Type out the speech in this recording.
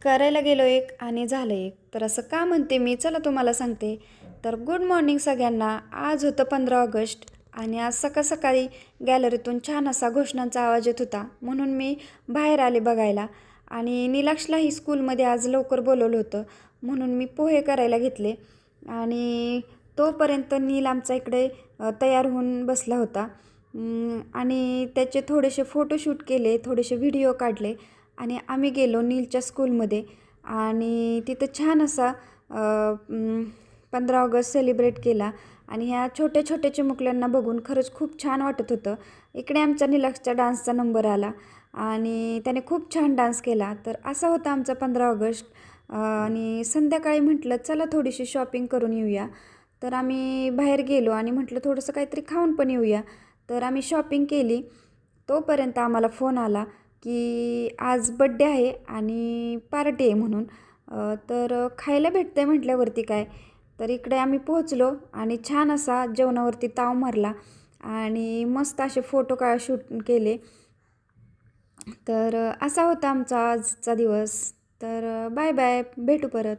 करायला गेलो एक आणि झालं एक. तर असं का म्हणते मी? चला तुम्हाला सांगते. तर गुड मॉर्निंग सगळ्यांना. आज होतं 15 ऑगस्ट आणि आज सकाळी गॅलरीतून छान असा घोषणांचा आवाज येत होता. म्हणून मी बाहेर आले बघायला आणि निलाक्षलाही स्कूलमध्ये आज लवकर बोलवलं होतं. म्हणून मी पोहे करायला घेतले आणि तोपर्यंत नील आमचा इकडे तयार होऊन बसला होता. आणि त्याचे थोडेसे फोटोशूट केले, थोडेसे व्हिडिओ काढले आणि आम्ही गेलो नीलच्या स्कूलमध्ये आणि तिथं छान असा 15 ऑगस्ट सेलिब्रेट केला आणि ह्या छोट्या छोट्या चिमुकल्यांना बघून खरंच खूप छान वाटत होतं. इकडे आमचा निलक्षच्या डान्सचा नंबर आला आणि त्याने खूप छान डान्स केला. तर असा होता आमचा 15 ऑगस्ट. आणि संध्याकाळी म्हटलं चला थोडीशी शॉपिंग करून येऊया. तर आम्ही बाहेर गेलो आणि म्हटलं थोडंसं काहीतरी खाऊन पण येऊया. तर आम्ही शॉपिंग केली. तोपर्यंत आम्हाला फोन आला की आज बड्डे आहे आणि पार्टी आहे म्हणून. तर खायला भेटतं आहे म्हटल्यावरती काय. तर इकडे आम्ही पोहोचलो आणि छान असा जेवणावरती ताव मारला आणि मस्त असे फोटो शूट केले. तर असा होता आमचा आजचा दिवस. तर बाय बाय, भेटू परत.